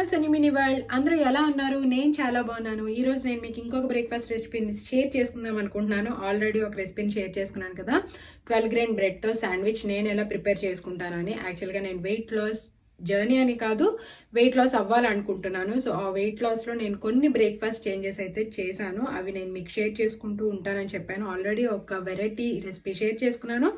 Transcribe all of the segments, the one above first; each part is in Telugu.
Channel Sunny mini world. అందరూ ఎలా ఉన్నారు? నేను చాలా బాగున్నాను. ఈరోజు నేను మీకు ఇంకొక బ్రేక్ఫాస్ట్ రెసిపీని షేర్ చేసుకుందాం అనుకుంటున్నాను. ఆల్రెడీ ఒక రెసిపీని షేర్ చేసుకున్నాను కదా, 12 గ్రెయిన్ బ్రెడ్తో శాండ్విచ్ నేను ఎలా ప్రిపేర్ చేసుకుంటానని. యాక్చువల్గా నేను వెయిట్ లాస్ జర్నీ అని కాదు, వెయిట్ లాస్ అవ్వాలనుకుంటున్నాను. సో ఆ వెయిట్ లాస్లో నేను కొన్ని బ్రేక్ఫాస్ట్ చేంజెస్ అయితే చేశాను. అవి నేను మీకు షేర్ చేసుకుంటూ ఉంటానని చెప్పాను. ఆల్రెడీ ఒక వెరైటీ రెసిపీ షేర్ చేసుకున్నాను.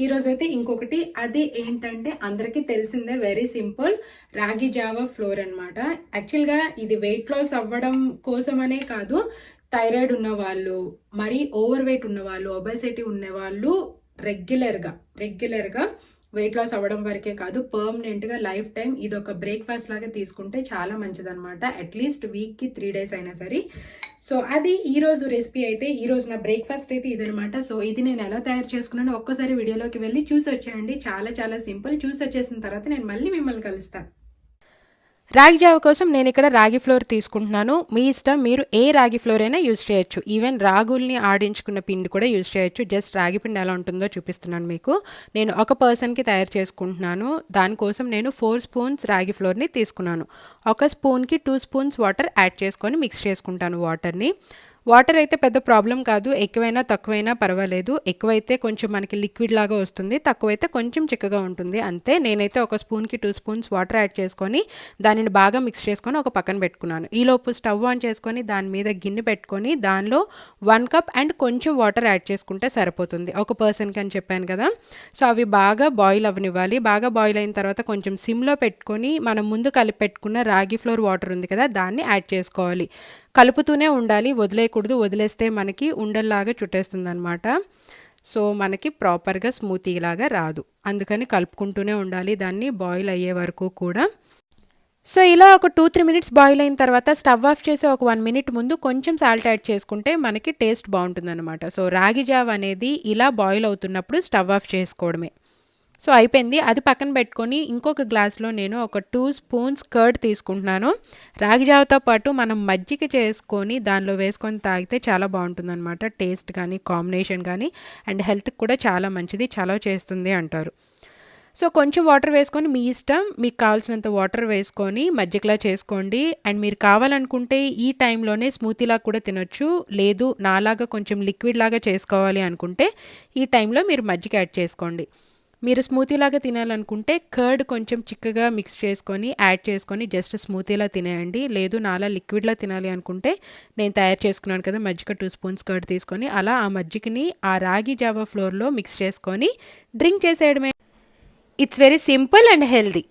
ఈరోజు అయితే ఇంకొకటి. అది ఏంటంటే అందరికీ తెలిసిందే, వెరీ సింపుల్, రాగి జావా ఫ్లోర్ అనమాట. యాక్చువల్గా ఇది వెయిట్ లాస్ అవ్వడం కోసమనే కాదు, థైరాయిడ్ ఉన్న వాళ్ళు, మరీ ఓవర్ వెయిట్ ఉన్న వాళ్ళు, ఒబెసిటీ ఉన్నవాళ్ళు రెగ్యులర్గా వెయిట్ లాస్ అవ్వడం వరకే కాదు, పర్మనెంట్గా లైఫ్ టైం ఇది ఒక బ్రేక్ఫాస్ట్ లాగా తీసుకుంటే చాలా మంచిదన్నమాట. అట్లీస్ట్ వీక్కి 3 days అయినా సరే. సో అది ఈరోజు రెసిపీ అయితే. ఈరోజు నా బ్రేక్ఫాస్ట్ అయితే ఇదనమాట. సో ఇది నేను ఎలా తయారు చేసుకున్నానో ఒక్కసారి వీడియోలోకి వెళ్ళి చూసి వచ్చేయండి. చాలా చాలా సింపుల్. చూసి వచ్చేసిన తర్వాత నేను మళ్ళీ మిమ్మల్ని కలుస్తాను. రాగి జావ కోసం నేను ఇక్కడ రాగి ఫ్లోర్ తీసుకుంటున్నాను. మీ ఇష్టం, మీరు ఏ రాగి ఫ్లోర్ అయినా యూజ్ చేయొచ్చు. ఈవెన్ రాగుల్ని ఆడించుకున్న పిండి కూడా యూజ్ చేయొచ్చు. జస్ట్ రాగి పిండి ఎలా ఉంటుందో చూపిస్తున్నాను మీకు. నేను ఒక పర్సన్కి తయారు చేసుకుంటున్నాను. దానికోసం నేను 4 spoons రాగి ఫ్లోర్ని తీసుకున్నాను. ఒక స్పూన్కి 2 spoons వాటర్ యాడ్ చేసుకొని మిక్స్ చేసుకుంటాను వాటర్ని. వాటర్ అయితే పెద్ద ప్రాబ్లం కాదు, ఎక్కువైనా తక్కువైనా పర్వాలేదు. ఎక్కువైతే కొంచెం మనకి లిక్విడ్ లాగా వస్తుంది, తక్కువైతే కొంచెం చిక్కగా ఉంటుంది, అంతే. నేనైతే ఒక స్పూన్కి 2 spoons వాటర్ యాడ్ చేసుకొని దానిని బాగా మిక్స్ చేసుకొని ఒక పక్కన పెట్టుకున్నాను. ఈలోపు స్టవ్ ఆన్ చేసుకొని దాని మీద గిన్నె పెట్టుకొని దానిలో 1 cup అండ్ కొంచెం వాటర్ యాడ్ చేసుకుంటే సరిపోతుంది, ఒక పర్సన్కి అని చెప్పాను కదా. సో అవి బాగా బాయిల్ అవ్వనివ్వాలి. బాగా బాయిల్ అయిన తర్వాత కొంచెం సిమ్లో పెట్టుకొని మనం ముందు కలిపి పెట్టుకున్న రాగి ఫ్లోర్ వాటర్ ఉంది కదా, దాన్ని యాడ్ చేసుకోవాలి. కలుపుతూనే ఉండాలి, వదిలేయకూడదు. వదిలేస్తే మనకి ఉండల్లాగా చుట్టేస్తుంది అనమాట. సో మనకి ప్రాపర్గా స్మూతీ లాగా రాదు, అందుకని కలుపుకుంటూనే ఉండాలి దాన్ని బాయిల్ అయ్యే వరకు కూడా. సో ఇలా ఒక 2-3 minutes బాయిల్ అయిన తర్వాత స్టవ్ ఆఫ్ చేసి ఒక 1 minute ముందు కొంచెం సాల్ట్ యాడ్ చేసుకుంటే మనకి టేస్ట్ బాగుంటుంది అనమాట. సో రాగి జావ అనేది ఇలా బాయిల్ అవుతున్నప్పుడు స్టవ్ ఆఫ్ చేసుకోవడమే. సో అయిపోయింది. అది పక్కన పెట్టుకొని ఇంకొక గ్లాస్లో నేను ఒక 2 spoons కర్డ్ తీసుకుంటున్నాను. రాగి జావతో పాటు మనం మజ్జిగ చేసుకొని దానిలో వేసుకొని తాగితే చాలా బాగుంటుందన్నమాట. టేస్ట్ కానీ కాంబినేషన్ కానీ, అండ్ హెల్త్కి కూడా చాలా మంచిది, చలవ చేస్తుంది అంటారు. సో కొంచెం వాటర్ వేసుకొని మీ ఇష్టం, మీకు కావాల్సినంత వాటర్ వేసుకొని మజ్జిగలా చేసుకోండి. అండ్ మీరు కావాలనుకుంటే ఈ టైంలోనే స్మూతీలా కూడా తినొచ్చు. లేదు నాలాగా కొంచెం లిక్విడ్ లాగా చేసుకోవాలి అనుకుంటే ఈ టైంలో మీరు మజ్జిగ యాడ్ చేసుకోండి. మీరు స్మూతీలాగా తినాలనుకుంటే కర్డ్ కొంచెం చిక్కగా మిక్స్ చేసుకొని యాడ్ చేసుకొని జస్ట్ స్మూతీలా తినేయండి. లేదు నాలా లిక్విడ్లా తినాలి అనుకుంటే నేను తయారు చేసుకున్నాను కదా మజ్జిగ, 2 spoons కర్డ్ తీసుకొని అలా ఆ మజ్జిగని ఆ రాగి జావా ఫ్లోర్లో మిక్స్ చేసుకొని డ్రింక్ చేసేయడమే. It's very simple and healthy.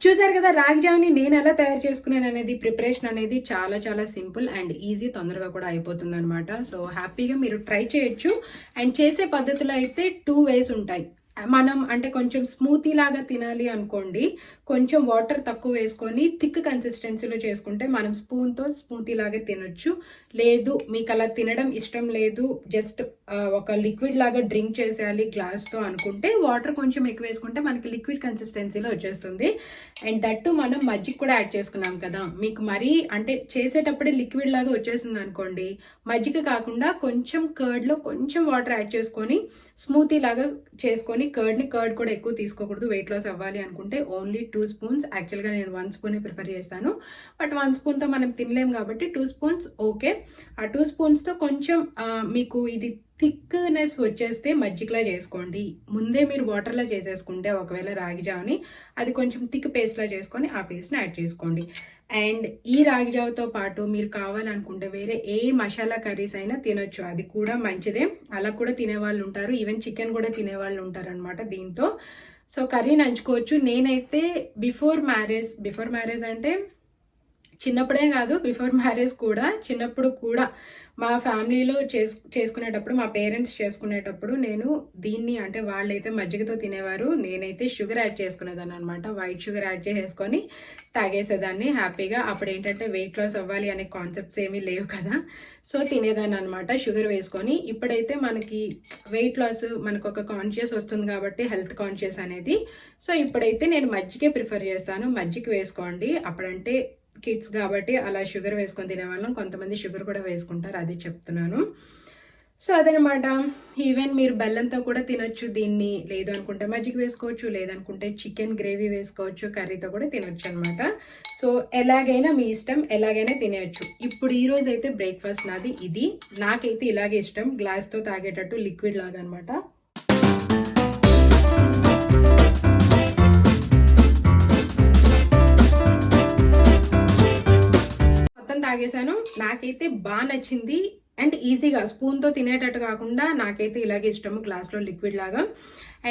చూసారు కదా రాగి జావని నేను ఎలా తయారు చేసుకున్నాను అనేది. ప్రిపరేషన్ అనేది చాలా చాలా సింపుల్ అండ్ ఈజీ, తొందరగా కూడా అయిపోతుంది అనమాట. సో హ్యాపీగా మీరు ట్రై చేయొచ్చు. అండ్ చేసే పద్ధతిలో అయితే 2 ways ఉంటాయి. మనం అంటే కొంచెం స్మూతీ లాగా తినాలి అనుకోండి, కొంచెం వాటర్ తక్కువ వేసుకొని థిక్ కన్సిస్టెన్సీలో చేసుకుంటే మనం స్పూన్తో స్మూతీ లాగా తినొచ్చు. లేదు మీకు అలా తినడం ఇష్టం లేదు, జస్ట్ ఒక లిక్విడ్ లాగా డ్రింక్ చేసేయాలి గ్లాస్తో అనుకుంటే వాటర్ కొంచెం ఎక్కువ వేసుకుంటే మనకి లిక్విడ్ కన్సిస్టెన్సీలో వచ్చేస్తుంది. అండ్ దట్టు మనం మజ్జిగ కూడా యాడ్ చేసుకున్నాం కదా, మీకు మరీ అంటే చేసేటప్పుడే లిక్విడ్ లాగా వచ్చేసింది అనుకోండి, మజ్జిగ కాకుండా కొంచెం కర్డ్లో కొంచెం వాటర్ యాడ్ చేసుకొని స్మూతీ లాగా చేసుకొని, కర్డ్ కూడా ఎక్కువ తీసుకోకూడదు. వెయిట్ లాస్ అవ్వాలి అనుకుంటే ఓన్లీ 2 spoons. యాక్చువల్గా నేను 1 spoon ప్రిఫర్ చేస్తాను, బట్ 1 spoonతో మనం తినలేము కాబట్టి 2 spoons ఓకే. ఆ 2 spoonsతో కొంచెం మీకు ఇది థిక్నెస్ వచ్చేస్తే మజ్జిగలా చేసుకోండి. ముందే మీరు వాటర్లో చేసేసుకుంటే ఒకవేళ రాగి జావని అది కొంచెం థిక్ పేస్ట్లా చేసుకొని ఆ పేస్ట్ని యాడ్ చేసుకోండి. అండ్ ఈ రాగి జావతో పాటు మీరు కావాలనుకుంటే వేరే ఏ మసాలా కర్రీస్ అయినా తినొచ్చు, అది కూడా మంచిదే. అలా కూడా తినేవాళ్ళు ఉంటారు, ఈవెన్ చికెన్ కూడా తినేవాళ్ళు ఉంటారు అనమాట దీంతో. సో కర్రీ నంచుకోవచ్చు. నేనైతే బిఫోర్ మ్యారేజ్ అంటే చిన్నప్పుడే కాదు, బిఫోర్ మ్యారేజ్ కూడా, చిన్నప్పుడు కూడా మా ఫ్యామిలీలో చేసుకునేటప్పుడు, మా పేరెంట్స్ చేసుకునేటప్పుడు నేను దీన్ని అంటే వాళ్ళైతే మజ్జిగతో తినేవారు, నేనైతే షుగర్ యాడ్ చేసుకునేదాన్ని అనమాట. వైట్ షుగర్ యాడ్ చేసేసుకొని తాగేసేదాన్ని హ్యాపీగా. అప్పుడు ఏంటంటే వెయిట్ లాస్ అవ్వాలి అనే కాన్సెప్ట్స్ ఏమీ లేవు కదా, సో తినేదాన్ని అనమాట షుగర్ వేసుకొని. ఇప్పుడైతే మనకి వెయిట్ లాస్ మనకు ఒక కాన్షియస్ వస్తుంది కాబట్టి, హెల్త్ కాన్షియస్ అనేది. సో ఇప్పుడైతే నేను మజ్జిగే ప్రిఫర్ చేస్తాను. మజ్జిగ వేసుకోండి. అప్పుడంటే కిడ్స్ కాబట్టి అలా షుగర్ వేసుకొని తినేవాళ్ళం, కొంతమంది షుగర్ కూడా వేసుకుంటారు, అది చెప్తున్నాను. సో అదనమాట. ఈవెన్ మీరు బెల్లంతో కూడా తినొచ్చు దీన్ని, లేదు అనుకుంటే మజ్జిగ వేసుకోవచ్చు, లేదనుకుంటే చికెన్ గ్రేవీ వేసుకోవచ్చు, కర్రీతో కూడా తినొచ్చు అనమాట. సో ఎలాగైనా మీ ఇష్టం, ఎలాగైనా తినేయచ్చు. ఇప్పుడు ఈ రోజు అయితే బ్రేక్ఫాస్ట్ నాది ఇది. నాకైతే ఇలాగే ఇష్టం, గ్లాస్తో తాగేటట్టు లిక్విడ్ లాగా అనమాట. తాగేసాను. నాకైతే బాగా నచ్చింది అండ్ ఈజీగా స్పూన్తో తినేటట్టు కాకుండా నాకైతే ఇలాగే ఇష్టము, గ్లాస్లో లిక్విడ్ లాగా.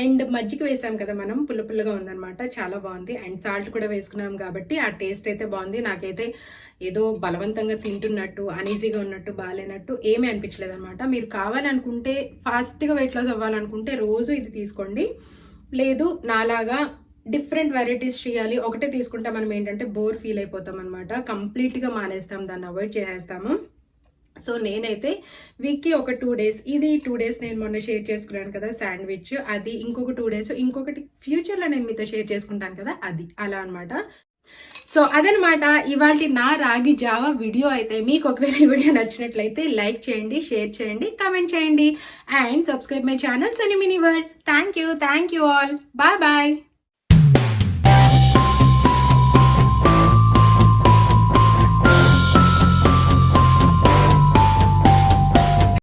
అండ్ మజ్జిగ వేసాం కదా మనం, పుల్ల పుల్లగా ఉందనమాట, చాలా బాగుంది. అండ్ సాల్ట్ కూడా వేసుకున్నాం కాబట్టి ఆ టేస్ట్ అయితే బాగుంది. నాకైతే ఏదో బలవంతంగా తింటున్నట్టు, అనీజీగా ఉన్నట్టు, బాగాలేనట్టు ఏమీ అనిపించలేదు అనమాట. మీరు కావాలనుకుంటే ఫాస్ట్గా వెయిట్ లాస్ అవ్వాలనుకుంటే రోజు ఇది తీసుకోండి. లేదు నాలాగా డిఫరెంట్ వెరైటీస్ చేయాలి, ఒకటే తీసుకుంటే మనం ఏంటంటే బోర్ ఫీల్ అయిపోతాం అనమాట, కంప్లీట్గా మానేస్తాం, దాన్ని అవాయిడ్ చేసేస్తాము. సో నేనైతే వీక్కి ఒక 2 days, ఇది 2 days నేను మొన్న షేర్ చేసుకున్నాను కదా శాండ్విచ్, అది ఇంకొక 2 days, ఇంకొకటి ఫ్యూచర్లో నేను మీతో షేర్ చేసుకుంటాను కదా, అది అలా అనమాట. సో అదనమాట ఇవాళ నా రాగి జావా వీడియో. అయితే మీకు ఒకవేళ ఈ వీడియో నచ్చినట్లయితే లైక్ చేయండి, షేర్ చేయండి, కామెంట్ చేయండి and subscribe my channel Suni mini world. Thank you all. Bye bye.